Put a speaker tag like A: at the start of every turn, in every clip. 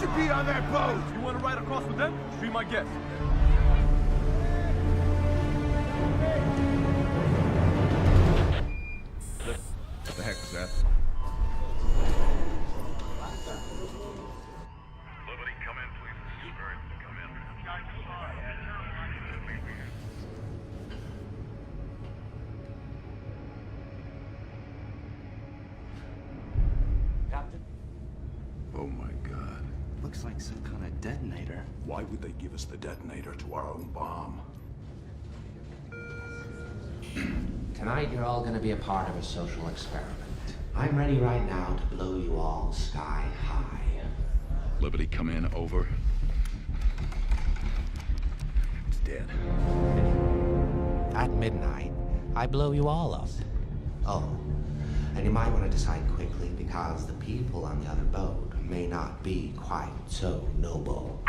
A: should be on that boat!
B: You want to ride across with them? Be my guest.
A: What the heck is that?
C: Liberty, come in, please. Spirit, come in.
D: Captain?
A: Oh my god.
D: Looks like some kind of detonator.
E: Why would they give us the detonator to our own bomb?
F: Tonight, you're all going to be a part of a social experiment. I'm ready right now to blow you all sky high.
E: Liberty, come in, over. It's dead.
F: At midnight, I blow you all up. Oh, and you might want to decide quickly because the people on the other boat may not be quite so noble.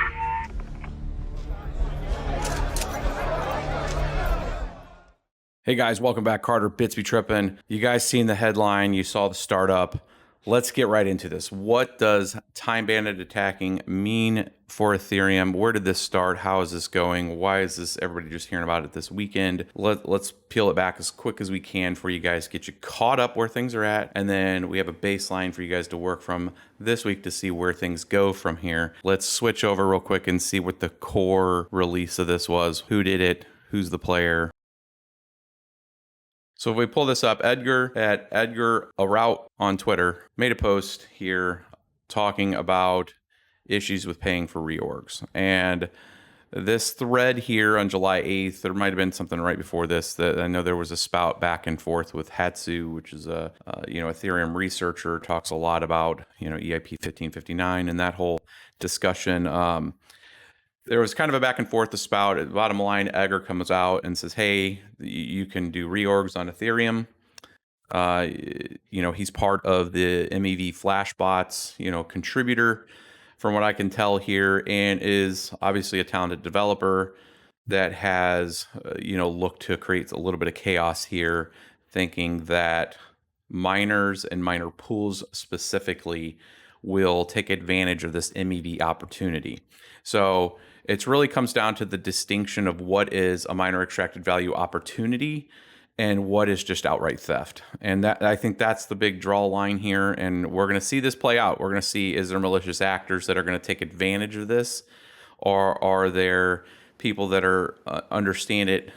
G: Hey guys, welcome back. Carter, BitsBeTrippin. You guys seen the headline, you saw the startup. Let's get right into this. What does Time Bandit attacking mean for Ethereum? Where did this start? How is this going? Why is this everybody just hearing about it this weekend? Let's peel it back as quick as we can for you guys, get you caught up where things are at. And then we have a baseline for you guys to work from this week to see where things go from here. Let's switch over real quick and see what the core release of this was. Who did it? Who's the player? So if we pull this up, Edgar at Edgar a route on Twitter made a post here talking about issues with paying for reorgs. And this thread here on July 8th, there might have been something right before this that I know there was a spout back and forth with Hatsu, which is a Ethereum researcher, talks a lot about EIP 1559 and that whole discussion. There was kind of a back and forth, the spout. At the bottom line, Edgar comes out and says, hey, you can do reorgs on Ethereum. He's part of the MEV Flashbots, contributor from what I can tell here, and is obviously a talented developer that has, looked to create a little bit of chaos here, thinking that miners and miner pools specifically will take advantage of this MEV opportunity. So it really comes down to the distinction of what is a miner extracted value opportunity and what is just outright theft. And that, I think that's the big draw line here. And we're going to see this play out. We're going to see, is there malicious actors that are going to take advantage of this? Or are there people that are understand it,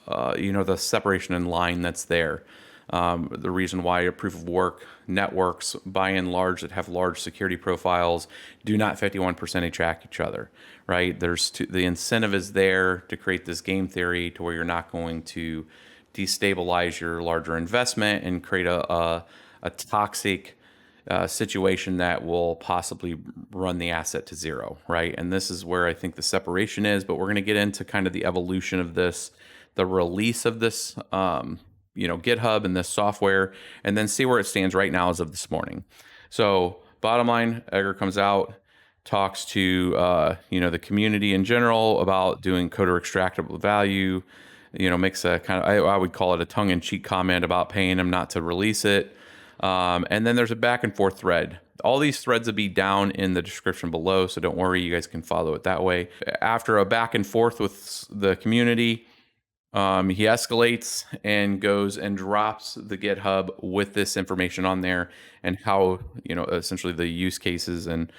G: the separation in line that's there? The reason why a proof of work networks, by and large, that have large security profiles, do not 51% track each other, right? The incentive is there to create this game theory to where you're not going to destabilize your larger investment and create a toxic situation that will possibly run the asset to zero, right? And this is where I think the separation is, but we're going to get into kind of the evolution of this, the release of this, GitHub and this software, and then see where it stands right now as of this morning. So bottom line, Edgar comes out, talks to, the community in general about doing coder extractable value, makes a kind of, I would call it a tongue-in-cheek comment about paying him not to release it. And then there's a back and forth thread. All these threads will be down in the description below, so don't worry, you guys can follow it that way. After a back and forth with the community, he escalates and goes and drops the GitHub with this information on there and how, essentially the use cases and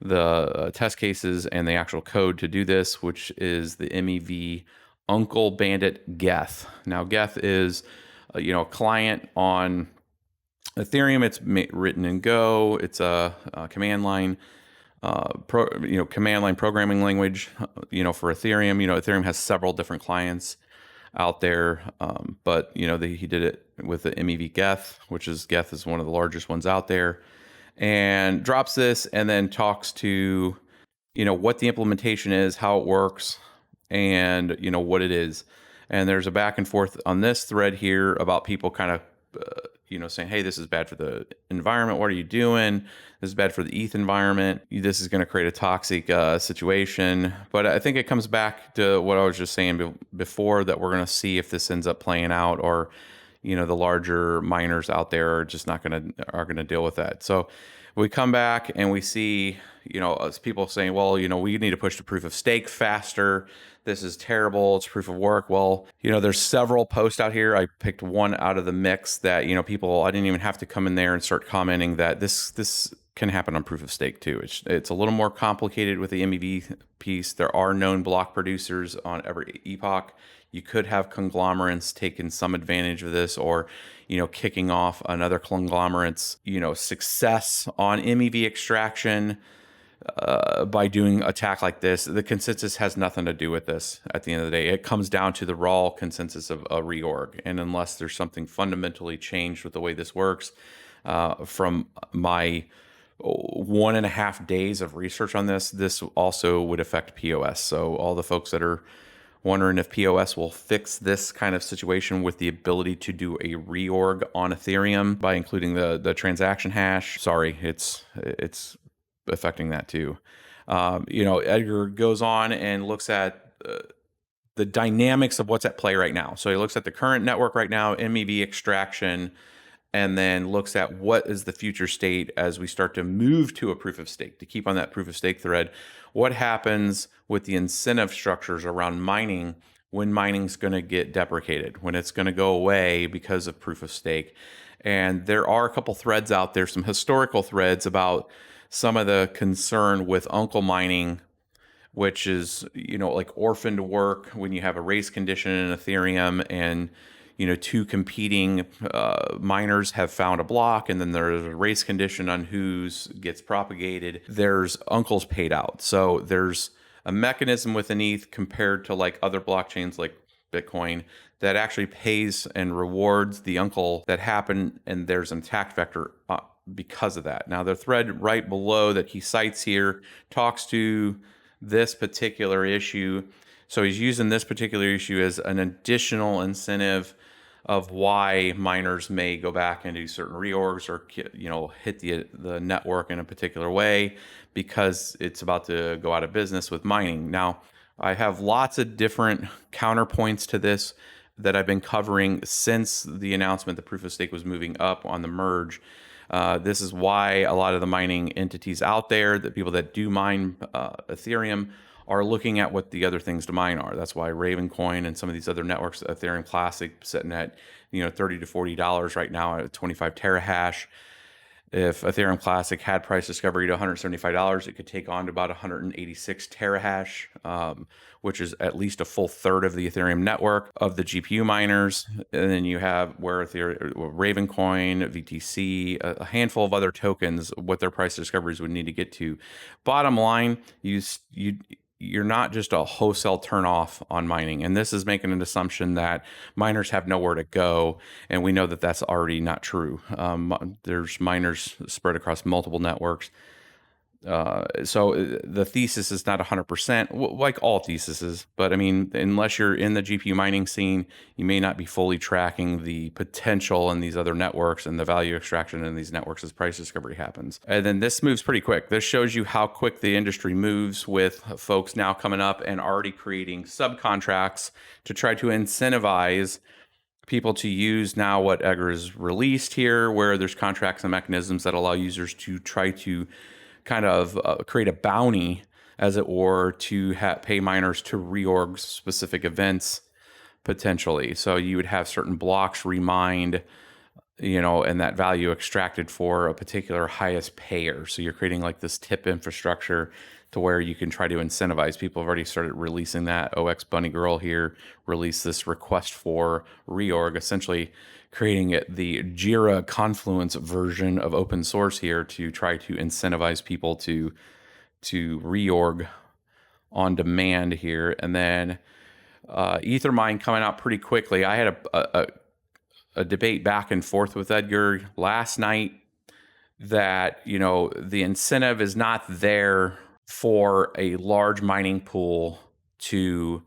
G: the test cases and the actual code to do this, which is the MEV Uncle Bandit Geth. Now, Geth is, a client on Ethereum. It's written in Go. It's a command line. Command line programming language, for Ethereum. Ethereum has several different clients out there, but he did it with the MEV Geth, which is Geth is one of the largest ones out there, and drops this and then talks to what the implementation is, how it works, and what it is. And there's a back and forth on this thread here about people kind of saying, hey, this is bad for the environment. What are you doing? This is bad for the ETH environment. This is going to create a toxic situation. But I think it comes back to what I was just saying before, that we're going to see if this ends up playing out, or the larger miners out there are just not going to deal with that. So We come back and we see, as people saying, well, we need to push to proof of stake faster. This is terrible. It's proof of work. Well, there's several posts out here. I picked one out of the mix that, people, I didn't even have to come in there and start commenting that this can happen on proof of stake too. It's a little more complicated with the MEV piece. There are known block producers on every epoch. You could have conglomerates taking some advantage of this, or, kicking off another conglomerate's, success on MEV extraction by doing attack like this. The consensus has nothing to do with this at the end of the day. It comes down to the raw consensus of a reorg. And unless there's something fundamentally changed with the way this works, from my 1.5 days of research on this also would affect POS. So all the folks that are wondering if POS will fix this kind of situation with the ability to do a reorg on Ethereum by including the transaction hash, sorry, it's affecting that too. Edgar goes on and looks at the dynamics of what's at play right now. So he looks at the current network right now, MEV extraction, and then looks at what is the future state as we start to move to a proof of stake, to keep on that proof of stake thread. What happens with the incentive structures around mining when mining's going to get deprecated, when it's going to go away because of proof of stake? And there are a couple threads out there, some historical threads about some of the concern with uncle mining, which is, like orphaned work when you have a race condition in Ethereum and two competing miners have found a block, and then there's a race condition on whose gets propagated. There's uncles paid out. So there's a mechanism within ETH compared to like other blockchains like Bitcoin that actually pays and rewards the uncle that happened, and there's an attack vector because of that. Now, the thread right below that he cites here talks to this particular issue. So he's using this particular issue as an additional incentive of why miners may go back and do certain reorgs or, hit the network in a particular way because it's about to go out of business with mining. Now, I have lots of different counterpoints to this that I've been covering since the announcement the proof of stake was moving up on the merge. This is why a lot of the mining entities out there, the people that do mine Ethereum, are looking at what the other things to mine are. That's why Ravencoin and some of these other networks, Ethereum Classic, sitting at $30 to $40 right now at 25 terahash. If Ethereum Classic had price discovery to $175, it could take on to about 186 terahash, which is at least a full third of the Ethereum network of the GPU miners. And then you have Ravencoin, VTC, a handful of other tokens, what their price discoveries would need to get to. Bottom line, you're not just a wholesale turnoff on mining. And this is making an assumption that miners have nowhere to go. And we know that that's already not true. There's miners spread across multiple networks. So the thesis is not 100%, like all theses, but I mean, unless you're in the GPU mining scene, you may not be fully tracking the potential in these other networks and the value extraction in these networks as price discovery happens. And then this moves pretty quick. This shows you how quick the industry moves, with folks now coming up and already creating subcontracts to try to incentivize people to use now what Edgars released here, where there's contracts and mechanisms that allow users to try to kind of create a bounty, as it were, to pay miners to reorg specific events potentially. So you would have certain blocks remined, and that value extracted for a particular highest payer. So you're creating like this tip infrastructure to where you can try to incentivize. People have already started releasing that. OX Bunny Girl here released this request for reorg, essentially creating the Jira Confluence version of open source here to try to incentivize people to reorg on demand here. And then EtherMine coming out pretty quickly. I had a debate back and forth with Edgar last night that, the incentive is not there for a large mining pool to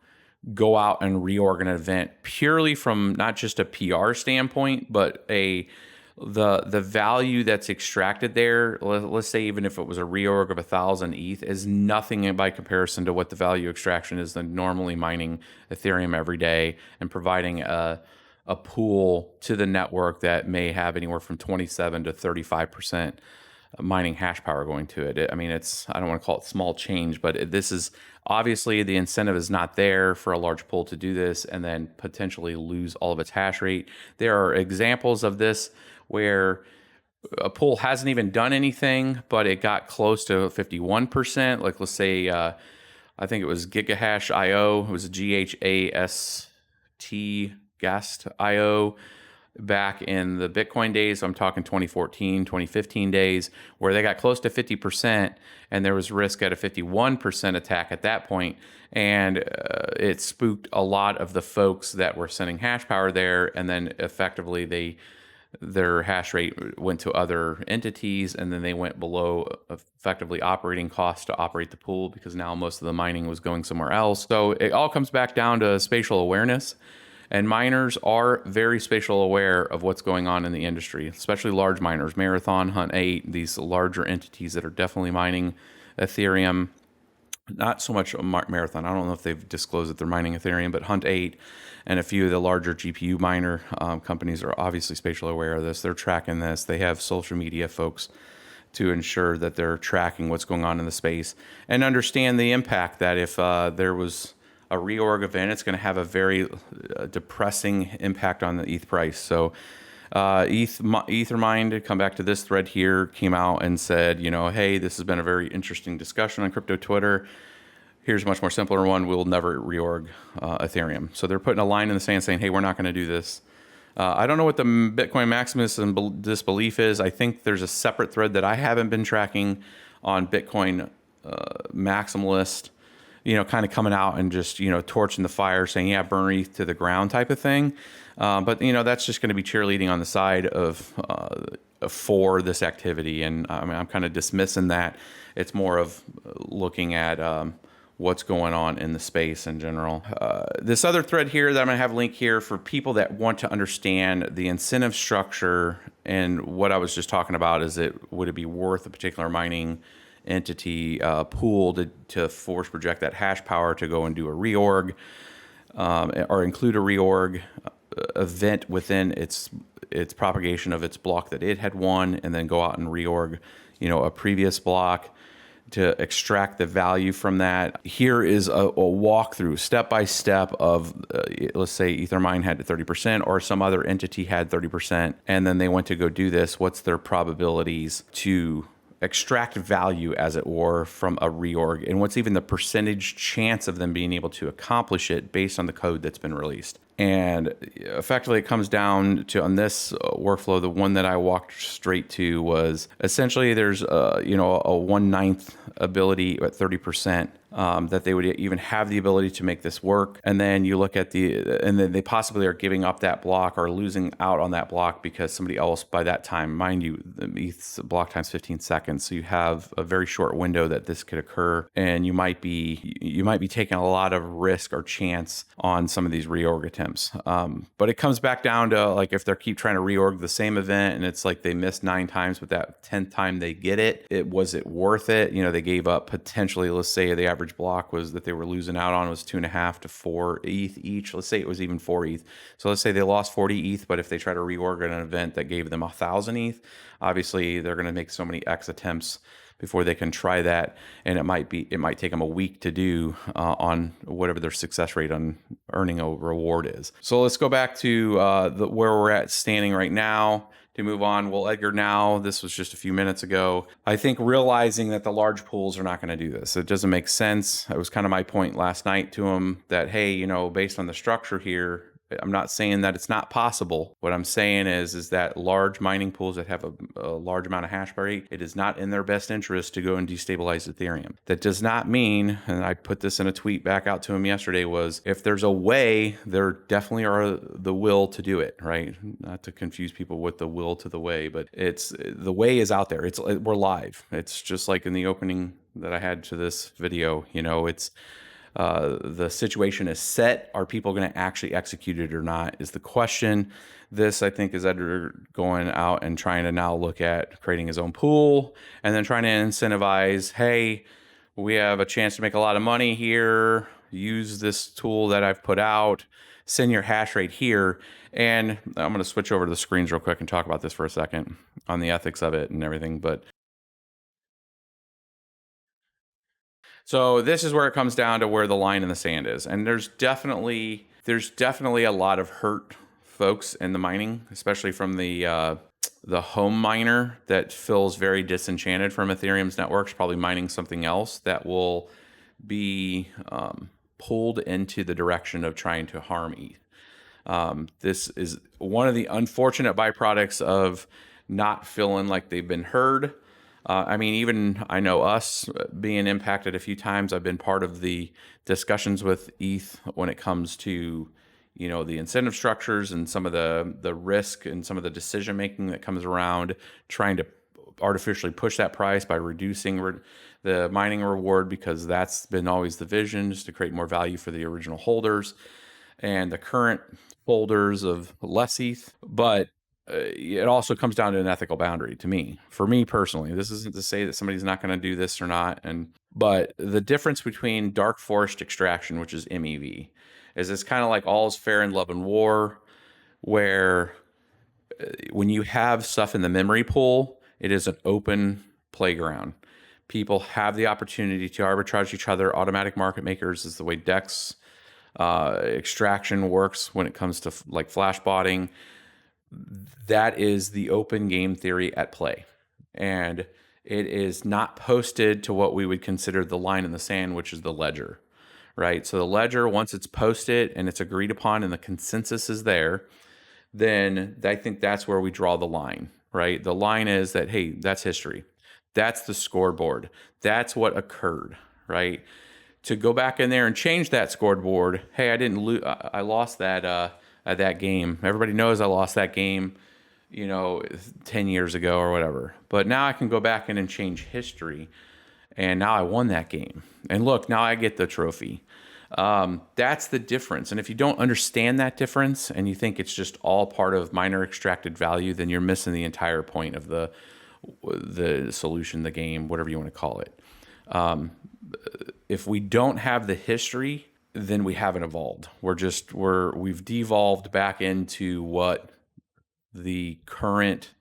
G: go out and reorg an event purely from not just a PR standpoint, but the value that's extracted there. Let's say even if it was a reorg of 1,000 ETH, is nothing by comparison to what the value extraction is than normally mining Ethereum every day and providing a pool to the network that may have anywhere from 27 to 35% mining hash power going to it. I mean, I don't want to call it small change, but this is obviously the incentive is not there for a large pool to do this and then potentially lose all of its hash rate. There are examples of this where a pool hasn't even done anything, but it got close to 51%. Like let's say, I think it was Gigahash IO. It was a GHAST IO back in the Bitcoin days. I'm talking 2014, 2015 days, where they got close to 50%, and there was risk at a 51% attack at that point. And it spooked a lot of the folks that were sending hash power there, and then effectively their hash rate went to other entities, and then they went below effectively operating costs to operate the pool because now most of the mining was going somewhere else. So it all comes back down to spatial awareness. And miners are very spatial aware of what's going on in the industry, especially large miners, Marathon, Hunt 8, these larger entities that are definitely mining Ethereum. Not so much Marathon. I don't know if they've disclosed that they're mining Ethereum, but Hunt 8 and a few of the larger GPU miner companies are obviously spatial aware of this. They're tracking this. They have social media folks to ensure that they're tracking what's going on in the space and understand the impact that if there was a reorg event, it's going to have a very depressing impact on the ETH price. So EtherMine, to come back to this thread here, came out and said, hey, this has been a very interesting discussion on crypto Twitter. Here's a much more simpler one. We'll never reorg Ethereum. So they're putting a line in the sand saying, hey, we're not going to do this. I don't know what the Bitcoin maximus and disbelief is. I think there's a separate thread that I haven't been tracking on Bitcoin maximalist, kind of coming out and just, torching the fire saying, yeah, burn ETH to the ground type of thing. But, that's just going to be cheerleading on the side of for this activity. And I mean, I'm kind of dismissing that. It's more of looking at what's going on in the space in general. This other thread here that I'm going to have a link here for people that want to understand the incentive structure and what I was just talking about is would it be worth a particular mining entity pool to force project that hash power to go and do a reorg or include a reorg event within its propagation of its block that it had won, and then go out and reorg a previous block to extract the value from that. Here is a walkthrough step by step of let's say EtherMine had 30% or some other entity had 30%, and then they went to go do this. What's their probabilities to extract value, as it were, from a reorg, and what's even the percentage chance of them being able to accomplish it based on the code that's been released. And effectively, it comes down to, on this workflow, the one that I walked straight to was essentially there's a 1/9 ability at 30%. That they would even have the ability to make this work. And then you look at and then they possibly are giving up that block or losing out on that block because somebody else by that time, mind you, the ETH's block time's 15 seconds. So you have a very short window that this could occur. And you might be taking a lot of risk or chance on some of these reorg attempts. But it comes back down to like, if they keep trying to reorg the same event and it's like they missed 9 times, but that 10th time they get it, was it worth it? They gave up potentially, let's say the average block was that they were losing out on was 2.5 to 4 ETH each. Let's say it was even 4 ETH. So let's say they lost 40 ETH, but if they try to reorg an event that gave them 1,000 ETH, obviously they're going to make so many X attempts before they can try that, and it might take them a week to do on whatever their success rate on earning a reward is. So let's go back to where we're at standing right now. To move on, well, Edgar, now, this was just a few minutes ago. I think realizing that the large pools are not going to do this. It doesn't make sense. It was kind of my point last night to him that, hey, based on the structure here, I'm not saying that it's not possible. What I'm saying is that large mining pools that have a large amount of hash rate, it is not in their best interest to go and destabilize Ethereum. That does not mean, and I put this in a tweet back out to him yesterday, was if there's a way, there definitely are the will to do it, right? Not to confuse people with the will to the way, but the way is out there. We're live. It's just like in the opening that I had to this video, the situation is set. Are people going to actually execute it or not is the question. This, I think, is Edgar going out and trying to now look at creating his own pool and then trying to incentivize, hey, we have a chance to make a lot of money here. Use this tool that I've put out. Send your hash rate here. And I'm going to switch over to the screens real quick and talk about this for a second on the ethics of it and everything. But So this is where it comes down to where the line in the sand is. And there's definitely a lot of hurt folks in the mining, especially from the home miner that feels very disenchanted from Ethereum's networks, probably mining something else that will be pulled into the direction of trying to harm ETH. This is one of the unfortunate byproducts of not feeling like they've been heard. I mean, even I know us being impacted a few times. I've been part of the discussions with ETH when it comes to, the incentive structures and some of the risk and some of the decision making that comes around trying to artificially push that price by reducing the mining reward, because that's been always the vision, just to create more value for the original holders and the current holders of less ETH. But it also comes down to an ethical boundary to me. For me personally, this isn't to say that somebody's not going to do this or not. But the difference between dark forest extraction, which is MEV, is it's kind of like all's fair in love and war, where when you have stuff in the memory pool, it is an open playground. People have the opportunity to arbitrage each other. Automatic market makers is the way DEX extraction works when it comes to like flash botting. That is the open game theory at play. And it is not posted to what we would consider the line in the sand, which is the ledger, right? So the ledger, once it's posted and it's agreed upon and the consensus is there, then I think that's where we draw the line, right? The line is that, hey, that's history. That's the scoreboard. That's what occurred, right? To go back in there and change that scoreboard, hey, I didn't lose, I lost that game. Everybody knows I lost that game, 10 years ago or whatever. But now I can go back in and change history, and now I won that game. And look, now I get the trophy. That's the difference. And if you don't understand that difference and you think it's just all part of miner extracted value, then you're missing the entire point of the solution, the game, whatever you want to call it. If we don't have the history, then we haven't evolved. We've devolved back into what the current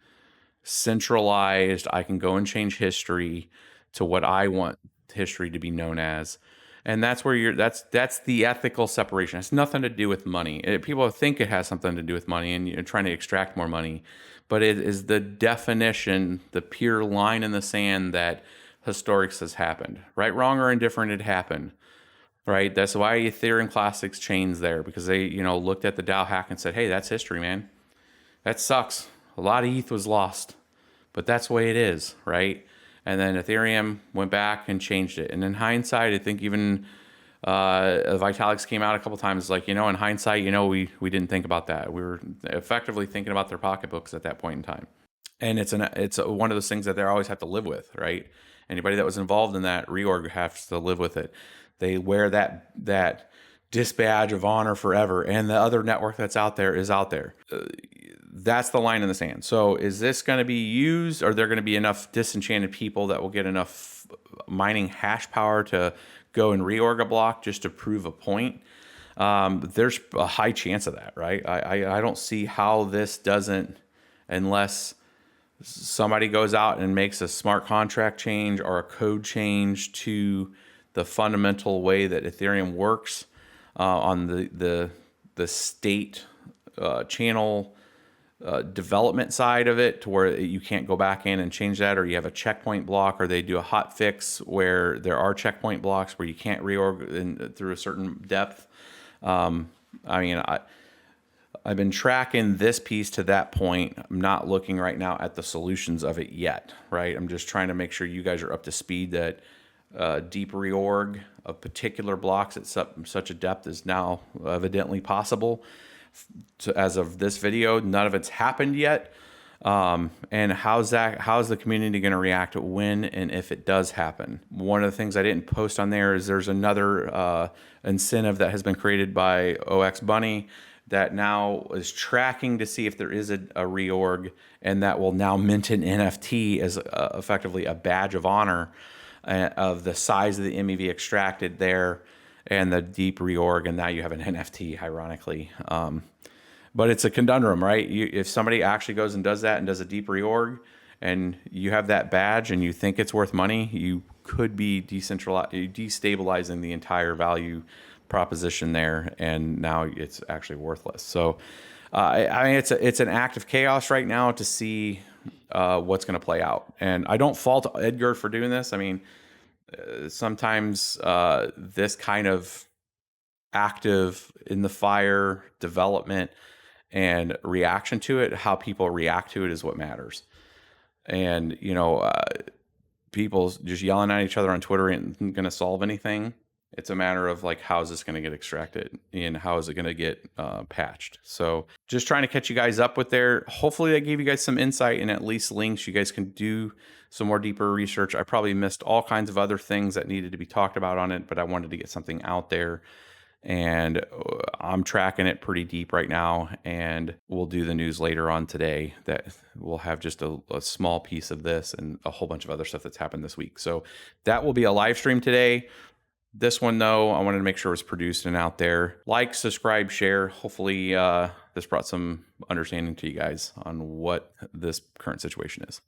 G: centralized, I can go and change history to what I want history to be known as. And that's where that's the ethical separation. It has nothing to do with money. People think it has something to do with money and you're trying to extract more money, but it is the definition, the pure line in the sand that historics has happened. Right, wrong, or indifferent, it happened. Right? That's why Ethereum Classics chains there, because they, looked at the DAO hack and said, hey, that's history, man. That sucks. A lot of ETH was lost, but that's the way it is, right? And then Ethereum went back and changed it. And in hindsight, I think even Vitalics came out a couple times like, in hindsight, we didn't think about that. We were effectively thinking about their pocketbooks at that point in time. And it's one of those things that they always have to live with, right? Anybody that was involved in that reorg has to live with it. They wear that dispatch of honor forever, and the other network that's out there is out there. That's the line in the sand. So is this going to be used? Are there going to be enough disenchanted people that will get enough mining hash power to go and reorg a block just to prove a point? There's a high chance of that, right? I don't see how this doesn't, unless somebody goes out and makes a smart contract change or a code change to the fundamental way that Ethereum works on the state channel development side of it, to where you can't go back in and change that, or you have a checkpoint block, or they do a hot fix where there are checkpoint blocks where you can't reorg through a certain depth. I've been tracking this piece to that point. I'm not looking right now at the solutions of it yet, right? I'm just trying to make sure you guys are up to speed that deep reorg of particular blocks at such a depth is now evidently possible. So as of this video, none of it's happened yet. And how's the community going to react when and if it does happen? One of the things I didn't post on there is there's another incentive that has been created by OX Bunny that now is tracking to see if there is a reorg, and that will now mint an NFT as effectively a badge of honor of the size of the MEV extracted there and the deep reorg, and now you have an NFT, ironically. But it's a conundrum, right? If somebody actually goes and does that and does a deep reorg, and you have that badge and you think it's worth money, you could be destabilizing the entire value proposition there, and now it's actually worthless. So I mean, it's an act of chaos right now to see what's going to play out. And I don't fault Edgar for doing this. I mean, sometimes this kind of active in the fire development and reaction to it, how people react to it is what matters. And, you know, people just yelling at each other on Twitter isn't going to solve anything. It's a matter of like, how is this going to get extracted and how is it going to get patched? So just trying to catch you guys up with there. Hopefully that gave you guys some insight and at least links. You guys can do some more deeper research. I probably missed all kinds of other things that needed to be talked about on it, but I wanted to get something out there. And I'm tracking it pretty deep right now, and we'll do the news later on today that we'll have just a small piece of this and a whole bunch of other stuff that's happened this week. So that will be a live stream today. This one, though, I wanted to make sure it was produced and out there. Like, subscribe, share. Hopefully this brought some understanding to you guys on what this current situation is.